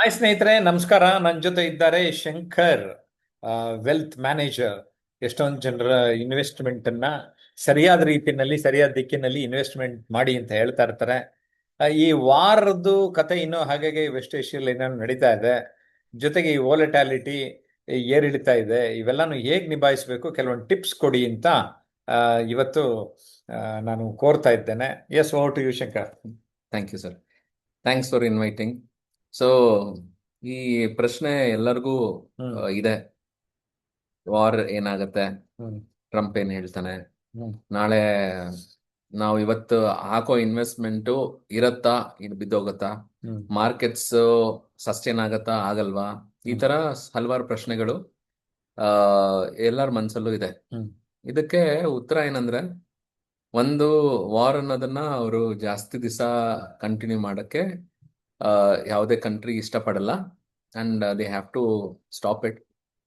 Hi ಸ್ನೇಹಿತರೆ, ನಮಸ್ಕಾರ. ನನ್ನ ಜೊತೆ ಇದ್ದಾರೆ ಶಂಕರ್, ವೆಲ್ತ್ ಮ್ಯಾನೇಜರ್. ಎಷ್ಟೊಂದು ಜನರ ಇನ್ವೆಸ್ಟ್ಮೆಂಟ್ ಅನ್ನ ಸರಿಯಾದ ರೀತಿಯಲ್ಲಿ, ಸರಿಯಾದ ದಿಕ್ಕಿನಲ್ಲಿ ಇನ್ವೆಸ್ಟ್ಮೆಂಟ್ ಮಾಡಿ ಅಂತ ಹೇಳ್ತಾ ಇರ್ತಾರೆ. ಈ ವಾರದ್ದು ಕತೆ ಇನ್ನೂ ಹಾಗಾಗಿ ವೆಸ್ಟ್ ಏಷ್ಯಲ್ಲಿ ಏನೇನು ನಡೀತಾ ಇದೆ, ಜೊತೆಗೆ ಈ ವೋಲೆಟಾಲಿಟಿ ಏರಿಳಿತಾ ಇದೆ, ಇವೆಲ್ಲಾನು ಹೇಗೆ ನಿಭಾಯಿಸಬೇಕು, ಕೆಲವೊಂದು ಟಿಪ್ಸ್ ಕೊಡಿ ಅಂತ ಆ, ಇವತ್ತು ಆ, ನಾನು ಕೋರ್ತಾ ಇದ್ದೇನೆ. Yes, over to you Shankar. Thank you sir. Thanks for inviting. So ಈ ಪ್ರಶ್ನೆ ಎಲ್ಲರಿಗೂ ಹ್ಮ್ ಇದೆ. ವಾರ್ ಏನಾಗತ್ತೆ, ಹ್ಮ್ ಟ್ರಂಪ್ ಏನ್ ಹೇಳ್ತಾನೆ, ಹ್ಮ್ ನಾಳೆ ನಾವು ಇವತ್ತು ಹಾಕೋ ಇನ್ವೆಸ್ಟ್ಮೆಂಟು ಇರತ್ತಾ, ಇದು ಬಿದ್ದೋಗತ್ತಾ, ಹ್ಮ್ ಮಾರ್ಕೆಟ್ಸ್ ಸಸ್ಟೈನ್ ಆಗತ್ತಾ ಆಗಲ್ವಾ, ಈ ಹ್ಮ್ ತರ ಹಲವಾರು ಪ್ರಶ್ನೆಗಳು ಆ ಎಲ್ಲರ ಮನ್ಸಲ್ಲೂ ಇದೆ. ಹ್ಮ್ ಇದಕ್ಕೆ ಉತ್ತರ ಏನಂದ್ರೆ, ಒಂದು ವಾರ್ ಅನ್ನೋದನ್ನ ಅವರು ಜಾಸ್ತಿ ದಿವಸ ಕಂಟಿನ್ಯೂ ಮಾಡಕ್ಕೆ ಯಾವುದೇ ಕಂಟ್ರಿ ಇಷ್ಟಪಡಲ್ಲ, and they have to stop it.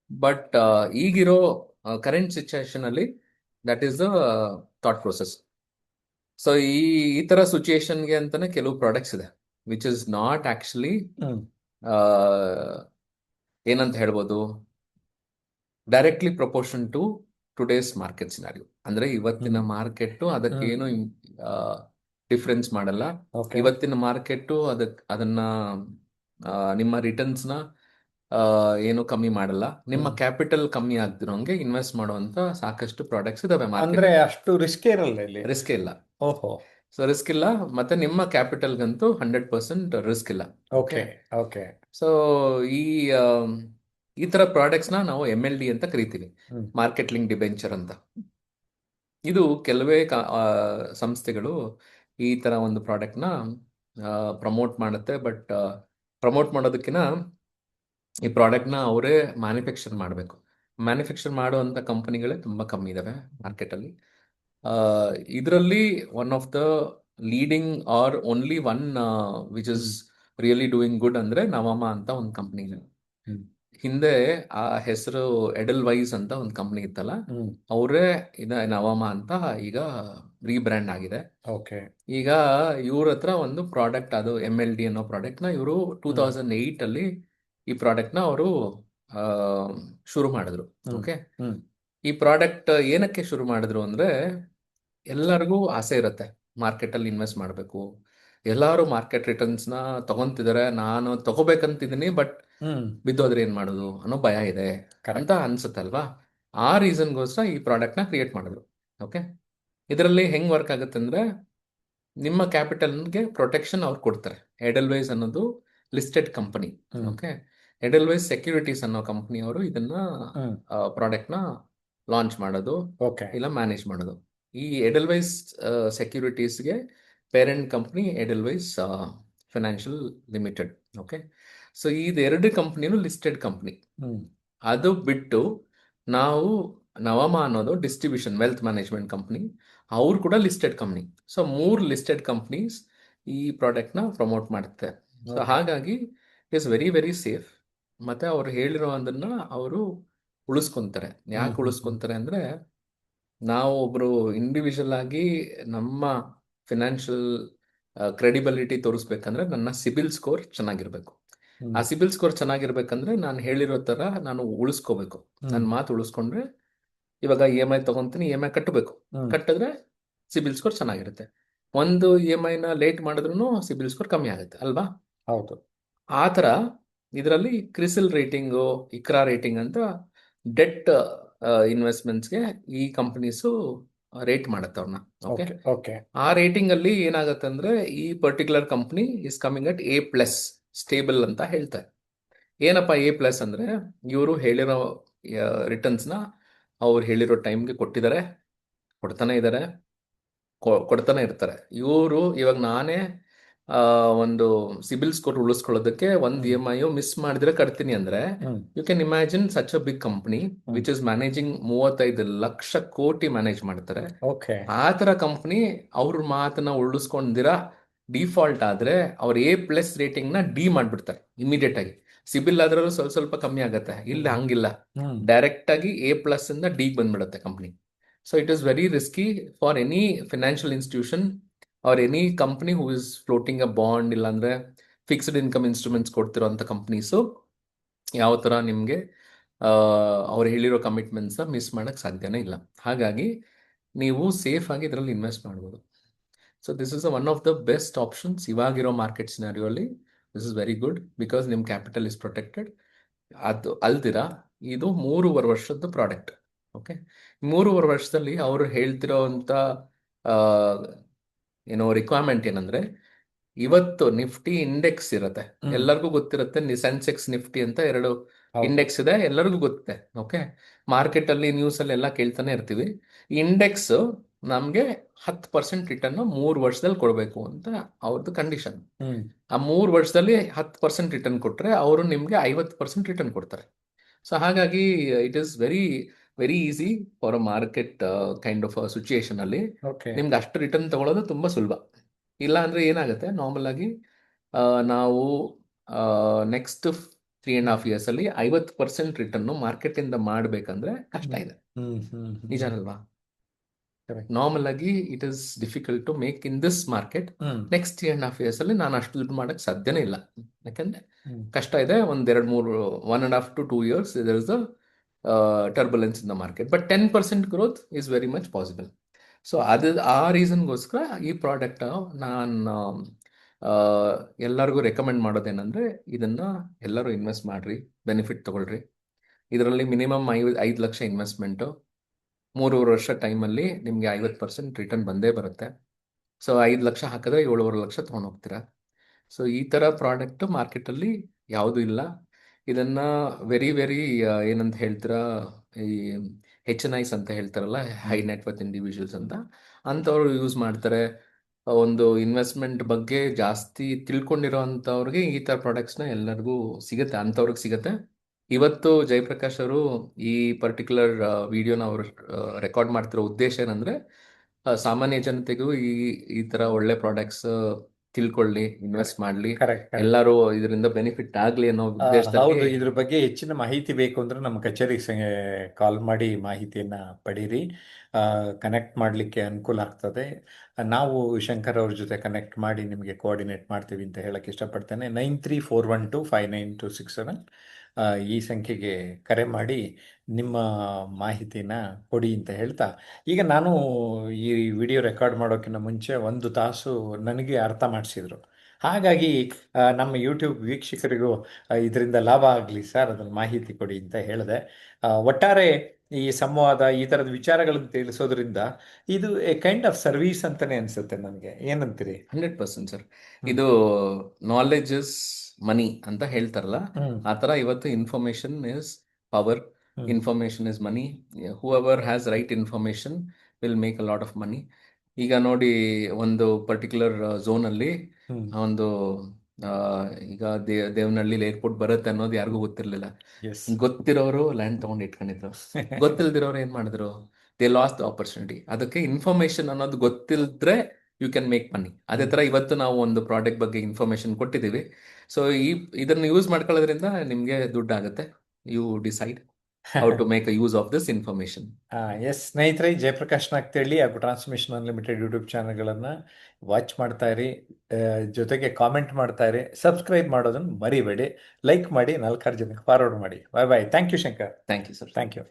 But ಈಗಿರೋ ಕರೆಂಟ್ ಸಿಚುಯೇಷನ್ ಅಲ್ಲಿ that is the thought process. So ಈ ತರ ಸಿಚುಯೇಷನ್ಗೆ ಅಂತಾನೆ ಕೆಲವು ಪ್ರಾಡಕ್ಟ್ಸ್ ಇದೆ which is not actually hmm ಏನಂತ ಹೇಳ್ಬೋದು, directly proportion to today's market scenario. ಅಂದ್ರೆ ಇವತ್ತಿನ ಹ್ಮ್ ಮಾರ್ಕೆಟ್ ಅದಕ್ಕೆ ಹ್ಮ್ ಏನು ಡಿಫ್ರೆನ್ಸ್ ಮಾಡಲ್ಲ. ಓಕೆ. ಇವತ್ತಿನ ಮಾರ್ಕೆಟ್ ಅದನ್ನ ನಿಮ್ಮ ರಿಟರ್ನ್ಸ್ ನ ಏನು ಕಮ್ಮಿ ಮಾಡಲ್ಲ. ನಿಮ್ಮ ಹ್ಮ್ ಕ್ಯಾಪಿಟಲ್ ಕಮ್ಮಿ ಆಗ್ದಿರೋಂಗೆ ಇನ್ವೆಸ್ಟ್ ಮಾಡುವಂತ ಸಾಕಷ್ಟು ಪ್ರಾಡಕ್ಟ್ಸ್ ಇದಾವೆ ಅಂದ್ರೆ ಮಾರ್ಕೆಟ್. ಅಷ್ಟು ರಿಸ್ಕ್ ಇರಲ್ಲ ಇಲ್ಲಿ. ರಿಸ್ಕ್ ಇಲ್ಲ. ಓಹೋ. ಸೊ ರಿಸ್ಕ್ ಇಲ್ಲ, ಮತ್ತೆ ನಿಮ್ಮ ಕ್ಯಾಪಿಟಲ್ಗಂತೂ 100% ರಿಸ್ಕ್ ಇಲ್ಲ. ಓಕೆ. ಓಕೆ. ಓಕೆ. ಸೊ ಈ ಆಮ್, ಈ ತರ ಪ್ರಾಡಕ್ಟ್ಸ್ ನ ನಾವು MLD ಅಂತ ಕರಿತೀವಿ, ಹ್ಮ್ ಮಾರ್ಕೆಟ್ ಲಿಂಕ್ ಡಿಬೆಂಚರ್ ಅಂತ. ಇದು ಕೆಲವೇ ಸಂಸ್ಥೆಗಳು ಈ ತರ ಒಂದು ಪ್ರಾಡಕ್ಟ್ ನ ಪ್ರಮೋಟ್ ಮಾಡುತ್ತೆ. ಬಟ್ ಪ್ರಮೋಟ್ ಮಾಡೋದಕ್ಕಿಂತ ಈ ಪ್ರಾಡಕ್ಟ್ ನ ಅವರೇ ಮ್ಯಾನುಫ್ಯಾಕ್ಚರ್ ಮಾಡಬೇಕು. ಮ್ಯಾನುಫ್ಯಾಕ್ಚರ್ ಮಾಡುವಂತ ಕಂಪನಿಗಳೇ ತುಂಬಾ ಕಮ್ಮಿ ಇದಾವೆ ಮಾರ್ಕೆಟ್ ಅಲ್ಲಿ. ಇದರಲ್ಲಿ one of the leading are only one which is hmm really doing good ಅಂದ್ರೆ ನವಮ ಅಂತ ಒಂದು ಕಂಪನಿ ಇದೆ. ಹ್ಮ್ ಹಿಂದೆ ಆ ಹೆಸರು ಎಡಲ್ ವೈಸ್ ಅಂತ ಒಂದು ಕಂಪನಿ ಇತ್ತಲ್ಲ, ಹ್ಮ್ ಅವರೇ ನವಮ ಅಂತ ಈಗ ರೀಬ್ರ್ಯಾಂಡ್ ಆಗಿದೆ. ಓಕೆ. ಈಗ ಇವ್ರ ಹತ್ರ ಒಂದು ಪ್ರಾಡಕ್ಟ್, ಅದು MLD ಅನ್ನೋ ಪ್ರಾಡಕ್ಟ್ ನ ಇವರು ಹ್ಮ್ 2008 ಅಲ್ಲಿ ಈ ಪ್ರಾಡಕ್ಟ್ ನ ಅವರು ಶುರು ಮಾಡಿದ್ರು. ಹ್ಮ್ ಓಕೆ. ಹ್ಮ್ ಈ ಪ್ರಾಡಕ್ಟ್ ಏನಕ್ಕೆ ಶುರು ಮಾಡಿದ್ರು ಅಂದ್ರೆ, ಎಲ್ಲರಿಗೂ ಆಸೆ ಇರುತ್ತೆ ಮಾರ್ಕೆಟ್ ಅಲ್ಲಿ ಇನ್ವೆಸ್ಟ್ ಮಾಡಬೇಕು. ಎಲ್ಲರೂ ಮಾರ್ಕೆಟ್ ರಿಟರ್ನ್ಸ್ ನ ತಗೊಂತಿದ್ದಾರೆ, ನಾನು ತಗೋಬೇಕಂತಿದ್ದೀನಿ, ಬಟ್ ಹ್ಮ್ ಬಿದ್ದೋದ್ರೆ ಏನ್ ಮಾಡೋದು ಅನ್ನೋ ಭಯ ಇದೆ ಅಂತ ಕರೆಕ್ಟ್. ಅನ್ಸುತ್ತಲ್ವಾ. ಆ ರೀಸನ್ಗೋಸ್ಕರ ಈ ಪ್ರಾಡಕ್ಟ್ ನ ಕ್ರಿಯೇಟ್ ಮಾಡಿದ್ರು. ಓಕೆ. ಇದರಲ್ಲಿ ಹೆಂಗ್ ವರ್ಕ್ ಆಗುತ್ತೆ ಅಂದ್ರೆ, ನಿಮ್ಮ ಕ್ಯಾಪಿಟಲ್ಗೆ ಪ್ರೊಟೆಕ್ಷನ್ ಅವ್ರು ಕೊಡ್ತಾರೆ. ಎಡಲ್ವೈಸ್ ಅನ್ನೋದು listed company. Hmm okay. Edelweiss securities ಅನ್ನೋ ಕಂಪನಿ ಅವರು ಇದನ್ನ ಹ್ಮ್ ಪ್ರಾಡಕ್ಟ್ ನ ಲಾಂಚ್ ಮಾಡೋದು, ಓಕೆ. ಇಲ್ಲ ಮ್ಯಾನೇಜ್ ಮಾಡೋದು. ಈ ಎಡಲ್ವೈಸ್ ಸೆಕ್ಯೂರಿಟೀಸ್ಗೆ parent company Edelweiss financial limited. Okay. So ಇದೆರಡು ಕಂಪ್ನಿನೂ ಲಿಸ್ಟೆಡ್ ಕಂಪ್ನಿ. ಹ್ಮ್ ಅದು ಬಿಟ್ಟು ನಾವು ನವಮ ಅನ್ನೋದು ಡಿಸ್ಟ್ರಿಬ್ಯೂಷನ್ ವೆಲ್ತ್ ಮ್ಯಾನೇಜ್ಮೆಂಟ್ ಕಂಪ್ನಿ, ಅವ್ರು ಕೂಡ listed company. So 3 listed companies ಈ ಪ್ರಾಡಕ್ಟ್ ನ ಪ್ರಮೋಟ್ ಮಾಡುತ್ತೆ. So okay. ಹಾಗಾಗಿ it is very very safe. ಮತ್ತೆ ಅವ್ರು ಹೇಳಿರೋ ಅದನ್ನ ಅವರು ಉಳಿಸ್ಕೊಂತಾರೆ. ಹ್ಮ್ ಯಾಕೆ ಹ್ಮ್ ಹ್ಮ್ ಉಳಿಸ್ಕೊಂತಾರೆ ಅಂದ್ರೆ, ನಾವು ಒಬ್ರು ಇಂಡಿವಿಜುವಲ್ ಆಗಿ ನಮ್ಮ ಫಿನಾನ್ಷಿಯಲ್ ಕ್ರೆಡಿಬಿಲಿಟಿ ತೋರಿಸ್ಬೇಕಂದ್ರೆ ನನ್ನ ಸಿಬಿಲ್ ಸ್ಕೋರ್ ಚೆನ್ನಾಗಿರ್ಬೇಕು. ಹ್ಮ್ ಆ ಸಿಬಿಲ್ ಸ್ಕೋರ್ ಚೆನ್ನಾಗಿರ್ಬೇಕಂದ್ರೆ ನಾನು ಹೇಳಿರೋ ತರ ನಾನು ಉಳಿಸ್ಕೋಬೇಕು. ನನ್ನ ಹ್ಮ್ ಮಾತು ಉಳಿಸ್ಕೊಂಡ್ರೆ, ಇವಾಗ EMI ತಗೊಂತೀನಿ, EMI ಕಟ್ಟಬೇಕು. ಹ್ಮ್ ಕಟ್ಟಿದ್ರೆ ಸಿಬಿಲ್ ಸ್ಕೋರ್ ಚೆನ್ನಾಗಿರುತ್ತೆ. ಒಂದು EMI ನ ಲೇಟ್ ಮಾಡಿದ್ರು ಸಿಬಿಲ್ ಸ್ಕೋರ್ ಕಮ್ಮಿ ಆಗುತ್ತೆ ಅಲ್ವಾ. ಹೌದು. ಆ ಥರ ಇದರಲ್ಲಿ ಕ್ರಿಸಿಲ್ ರೇಟಿಂಗು, ಇಕ್ರಾ ರೇಟಿಂಗ್ ಅಂತ ಡೆಟ್ ಇನ್ವೆಸ್ಟ್ಮೆಂಟ್ಸ್ಗೆ ಈ ಕಂಪನೀಸು ರೇಟ್ ಮಾಡುತ್ತೆ ಅವ್ರನ್ನ. ಓಕೆ. ಓಕೆ. ಓಕೆ. ಆ ರೇಟಿಂಗ್ ಅಲ್ಲಿ ಏನಾಗುತ್ತೆ ಅಂದ್ರೆ, ಈ particular company is coming at A+ stable ಅಂತ ಹೇಳ್ತಾರೆ. ಏನಪ್ಪ A+ ಅಂದ್ರೆ, ಇವರು ಹೇಳಿರೋ ರಿಟರ್ನ್ಸ್ ನ ಅವ್ರು ಹೇಳಿರೋ ಟೈಮ್ಗೆ ಕೊಟ್ಟಿದ್ದಾರೆ, ಕೊಡ್ತಾನೆ ಇದ್ದಾರೆ, ಕೊಡ್ತಾನೆ ಇರ್ತಾರೆ. ಇವರು ಇವಾಗ ನಾನೇ ಒಂದು ಸಿಬಿಲ್ ಸ್ಕೋರ್ ಉಳಿಸ್ಕೊಳ್ಳೋದಕ್ಕೆ ಒಂದು ಹ್ಮ್ EMI ಮಿಸ್ ಮಾಡಿದ್ರೆ ಕಟ್ತೀನಿ ಅಂದ್ರೆ, hmm you can imagine such a big company hmm which is managing 35 lakh crore manage ಮಾಡ್ತಾರೆ. ಓಕೆ. ಆ ತರ ಕಂಪನಿ ಅವ್ರ ಮಾತನ್ನ ಉಳಿಸ್ಕೊಂಡಿರ ಡಿಫಾಲ್ಟ್ ಆದ್ರೆ ಅವ್ರ A+ ರೇಟಿಂಗ್ ನ ಡಿ ಮಾಡ್ಬಿಡ್ತಾರೆ ಇಮಿಡಿಯೇಟ್ ಆಗಿ. ಸಿಬಿಲ್ ಆದ್ರೂ ಸ್ವಲ್ಪ ಸ್ವಲ್ಪ ಕಮ್ಮಿ ಆಗತ್ತೆ, ಇಲ್ಲ ಹ್ಮ್ ಹಂಗಿಲ್ಲ, ಹ್ಮ್ ಡೈರೆಕ್ಟ್ ಆಗಿ A+ ಇಂದ ಡಿ ಬಂದ್ಬಿಡುತ್ತೆ company. So it is very risky for any financial institution R any company who is floating a bond, ಇಲ್ಲಾಂದ್ರೆ ಫಿಕ್ಸ್ಡ್ ಇನ್ಕಮ್ ಇನ್ಸ್ಟ್ರೂಮೆಂಟ್ಸ್ ಕೊಡ್ತಿರೋಂಥ ಕಂಪ್ನೀಸು ಯಾವ ಥರ ನಿಮಗೆ ಅವ್ರು ಹೇಳಿರೋ ಕಮಿಟ್ಮೆಂಟ್ಸ್ನ ಮಿಸ್ ಮಾಡೋಕ್ಕೆ ಸಾಧ್ಯನೇ ಇಲ್ಲ. ಹಾಗಾಗಿ ನೀವು ಸೇಫ್ ಆಗಿ ಇದರಲ್ಲಿ ಇನ್ವೆಸ್ಟ್ ಮಾಡ್ಬೋದು. So this is one of the best options ಇವಾಗಿರೋ ಮಾರ್ಕೆಟ್ ಸಿನಾರಿಯೋಲಿ. This is very good because ನಿಮ್ಮ ಕ್ಯಾಪಿಟಲ್ ಇಸ್ ಪ್ರೊಟೆಕ್ಟೆಡ್. ಅದು ಅಲ್ದಿರಾ ಇದು 3.5 ವರ್ಷದ ಪ್ರಾಡಕ್ಟ್. ಓಕೆ, 3.5 ವರ್ಷದಲ್ಲಿ ಅವರು ಹೇಳ್ತಿರೋಂಥ ಏನೋ ರಿಕ್ವೈರ್ಮೆಂಟ್ ಏನಂದ್ರೆ, ಇವತ್ತು ನಿಫ್ಟಿ ಇಂಡೆಕ್ಸ್ ಇರುತ್ತೆ, ಎಲ್ಲರಿಗೂ ಗೊತ್ತಿರುತ್ತೆ. ಸೆನ್ಸೆಕ್ಸ್ ನಿಫ್ಟಿ ಅಂತ 2 ಇಂಡೆಕ್ಸ್ ಇದೆ, ಎಲ್ಲರಿಗೂ ಗೊತ್ತಿದೆ. ಓಕೆ, ಮಾರ್ಕೆಟ್ ಅಲ್ಲಿ ನ್ಯೂಸ್ ಅಲ್ಲಿ ಎಲ್ಲ ಕೇಳ್ತಾನೆ ಇರ್ತೀವಿ. ಇಂಡೆಕ್ಸ್ ನಮ್ಗೆ 10% ರಿಟರ್ನ್ 3 ವರ್ಷದಲ್ಲಿ ಕೊಡಬೇಕು ಅಂತ ಅವ್ರದ್ದು ಕಂಡೀಷನ್. ಆ 3 ವರ್ಷದಲ್ಲಿ 10% ರಿಟರ್ನ್ ಕೊಟ್ರೆ ಅವರು ನಿಮ್ಗೆ 50% ರಿಟರ್ನ್ ಕೊಡ್ತಾರೆ. ಸೊ ಹಾಗಾಗಿ it is very very easy for a market kind of situation ಅಲ್ಲಿ ನಿಮ್ಗೆ ಅಷ್ಟು ರಿಟರ್ನ್ ತಗೊಳ್ಳೋದು ತುಂಬಾ ಸುಲಭ. ಇಲ್ಲ ಅಂದ್ರೆ ಏನಾಗುತ್ತೆ, ನಾರ್ಮಲ್ ಆಗಿ ನಾವು ನೆಕ್ಸ್ಟ್ 3.5 years ಅಲ್ಲಿ 50% ರಿಟರ್ನ್ ಮಾರ್ಕೆಟ್ ಇಂದ ಮಾಡ್ಬೇಕಂದ್ರೆ ಕಷ್ಟ ಇದೆ, ನಿಜಾನಲ್ವಾ? ನಾರ್ಮಲ್ ಆಗಿ it is difficult to make in this market. Next 3.5 years ಅಲ್ಲಿ ನಾನು ಅಷ್ಟು ದುಡ್ಡು ಮಾಡಕ್ ಸಾಧ್ಯನೇ ಇಲ್ಲ, ಯಾಕಂದ್ರೆ ಕಷ್ಟ ಇದೆ. 1.5 to 2 years there is a turbulence in the market, but 10% growth is very much possible. So ಅದು ಆ ರೀಸನ್ಗೋಸ್ಕರ ಈ ಪ್ರಾಡಕ್ಟ್ ನಾನು ಎಲ್ಲರಿಗೂ ರೆಕಮೆಂಡ್ ಮಾಡೋದೇನೆಂದ್ರೆ, ಇದನ್ನ ಎಲ್ಲರೂ ಇನ್ವೆಸ್ಟ್ ಮಾಡ್ರಿ, ಬೆನಿಫಿಟ್ ತಗೊಳ್ರಿ. ಇದರಲ್ಲಿ ಮಿನಿಮಮ್ 5 ಲಕ್ಷ ಇನ್ವೆಸ್ಟ್ಮೆಂಟು, 3.5 ವರ್ಷ ಟೈಮಲ್ಲಿ ನಿಮಗೆ 50% ರಿಟರ್ನ್ ಬಂದೇ ಬರುತ್ತೆ. ಸೊ 5 ಲಕ್ಷ ಹಾಕಿದ್ರೆ 7.5 ಲಕ್ಷ ತೊಗೊಂಡು ಹೋಗ್ತೀರಾ. ಸೊ ಈ ಥರ ಪ್ರಾಡಕ್ಟ್ ಮಾರ್ಕೆಟಲ್ಲಿ ಯಾವುದೂ ಇಲ್ಲ. ಇದನ್ನ ವೆರಿ ವೆರಿ ಏನಂತ ಹೇಳ್ತೀರಾ, ಈ HNIs ಅಂತ ಹೇಳ್ತಾರಲ್ಲ, ಹೈ ನೆಟ್ವರ್ತ್ ಇಂಡಿವಿಜುವಲ್ಸ್ ಅಂತ, ಅಂಥವ್ರು ಯೂಸ್ ಮಾಡ್ತಾರೆ. ಒಂದು ಇನ್ವೆಸ್ಟ್ಮೆಂಟ್ ಬಗ್ಗೆ ಜಾಸ್ತಿ ತಿಳ್ಕೊಂಡಿರೋ ಅಂಥವ್ರಿಗೆ ಈ ಥರ ಪ್ರಾಡಕ್ಟ್ಸ್ನ ಎಲ್ಲರಿಗೂ ಸಿಗುತ್ತೆ, ಅಂಥವ್ರಿಗೆ ಸಿಗುತ್ತೆ. ಇವತ್ತು ಜಯಪ್ರಕಾಶ್ ಅವರು ಈ ಪರ್ಟಿಕ್ಯುಲರ್ ವಿಡಿಯೋನ ಅವರು ರೆಕಾರ್ಡ್ ಮಾಡ್ತಿರೋ ಉದ್ದೇಶ ಏನಂದ್ರೆ, ಸಾಮಾನ್ಯ ಜನತೆಗೂ ಈ ತರ ಒಳ್ಳೆ ಪ್ರಾಡಕ್ಟ್ಸ್ ತಿಳ್ಕೊಳ್ಳಿ, ಇನ್ವೆಸ್ಟ್ ಮಾಡ್ಲಿ, ಎಲ್ಲರೂ ಇದರಿಂದ ಬೆನಿಫಿಟ್ ಆಗ್ಲಿ ಅನ್ನೋ ಹೌದು. ಉದ್ದೇಶದಲ್ಲಿ ಇದ್ರ ಬಗ್ಗೆ ಹೆಚ್ಚಿನ ಮಾಹಿತಿ ಬೇಕು ಅಂದ್ರೆ ನಮ್ಮ ಕಚೇರಿಗೆ ಕಾಲ್ ಮಾಡಿ ಮಾಹಿತಿಯನ್ನ ಪಡೀರಿ. ಕನೆಕ್ಟ್ ಮಾಡಲಿಕ್ಕೆ ಅನುಕೂಲ ಆಗ್ತದೆ. ನಾವು ಶಂಕರ್ ಅವ್ರ ಜೊತೆ ಕನೆಕ್ಟ್ ಮಾಡಿ ನಿಮಗೆ ಕೋಆರ್ಡಿನೇಟ್ ಮಾಡ್ತೀವಿ ಅಂತ ಹೇಳಕ್ಕೆ ಇಷ್ಟಪಡ್ತೇನೆ. 9341259267 ಈ ಸಂಖ್ಯೆಗೆ ಕರೆ ಮಾಡಿ ನಿಮ್ಮ ಮಾಹಿತಿನ ಕೊಡಿ ಅಂತ ಹೇಳ್ತಾ, ಈಗ ನಾನು ಈ ವಿಡಿಯೋ ರೆಕಾರ್ಡ್ ಮಾಡೋಕ್ಕಿಂತ ಮುಂಚೆ 1 ತಾಸು ನನಗೆ ಅರ್ಥ ಮಾಡಿಸಿದ್ರು. ಹಾಗಾಗಿ ನಮ್ಮ ಯೂಟ್ಯೂಬ್ ವೀಕ್ಷಕರಿಗೂ ಇದರಿಂದ ಲಾಭ ಆಗಲಿ ಸರ್, ಅದನ್ನು ಮಾಹಿತಿ ಕೊಡಿ ಅಂತ ಹೇಳಿದೆ. ಒಟ್ಟಾರೆ ಈ ಸಂವಾದ, ಈ ಥರದ ವಿಚಾರಗಳನ್ನು ತಿಳಿಸೋದ್ರಿಂದ ಇದು ಎ ಕೈಂಡ್ ಆಫ್ ಸರ್ವಿಸ್ ಅಂತಾನೆ ಅನ್ಸುತ್ತೆ ನನಗೆ. ಏನಂತೀರಿ? 100% ಸರ್. ಇದು ನಾಲೆಜ್ ಇಸ್ ಮನಿ ಅಂತ ಹೇಳ್ತಾರಲ್ಲ, ಆ ಥರ ಇವತ್ತು information is power, information is money. Who ever has right information will make a lot of money. ಈಗ ನೋಡಿ, ಒಂದು ಪರ್ಟಿಕ್ಯುಲರ್ ಝೋನಲ್ಲಿ ಒಂದು ಈಗ ದೇವನಹಳ್ಳಿ ಏರ್ಪೋರ್ಟ್ ಬರುತ್ತೆ ಅನ್ನೋದು ಯಾರಿಗೂ ಗೊತ್ತಿರಲಿಲ್ಲ. ಗೊತ್ತಿರೋರು ಲ್ಯಾಂಡ್ ತಗೊಂಡು ಇಟ್ಕೊಂಡಿದ್ರು, ಗೊತ್ತಿಲ್ದಿರೋರು ಏನ್ ಮಾಡಿದ್ರು, ದೇ ಲಾಸ್ಟ್ ದ ಆಪರ್ಚುನಿಟಿ. ಅದಕ್ಕೆ ಇನ್ಫಾರ್ಮೇಶನ್ ಅನ್ನೋದು ಗೊತ್ತಿಲ್ದ್ರೆ ಯು ಕ್ಯಾನ್ ಮೇಕ್ ಮನಿ. ಅದೇ ತರ ಇವತ್ತು ನಾವು ಒಂದು ಪ್ರಾಡಕ್ಟ್ ಬಗ್ಗೆ ಇನ್ಫಾರ್ಮೇಶನ್ ಕೊಟ್ಟಿದ್ದೀವಿ. ಸೊ ಇದನ್ನು ಯೂಸ್ ಮಾಡ್ಕೊಳ್ಳೋದ್ರಿಂದ ನಿಮ್ಗೆ ದುಡ್ಡು ಆಗುತ್ತೆ. You decide how to make a use of this information. Yes ಸ್ನೇಹಿತರೆ, ಜಯಪ್ರಕಾಶ್ ನಾಗ್ತಿಹಳ್ಳಿ ಹಾಗೂ ಟ್ರಾನ್ಸ್ಮಿಷನ್ ಅನ್ಲಿಮಿಟೆಡ್ ಯೂಟ್ಯೂಬ್ ಚಾನಲ್ಗಳನ್ನು ವಾಚ್ ಮಾಡ್ತಾ ಇರಿ, ಜೊತೆಗೆ ಕಾಮೆಂಟ್ ಮಾಡ್ತಾ ಇರಿ, ಸಬ್ಸ್ಕ್ರೈಬ್ ಮಾಡೋದನ್ನು ಮರಿಬೇಡಿ, ಲೈಕ್ ಮಾಡಿ, 4 ಜನಕ್ಕೆ ಫಾರ್ವರ್ಡ್ ಮಾಡಿ. Bye bye. Thank you Shankar. Thank you sir. Thank you.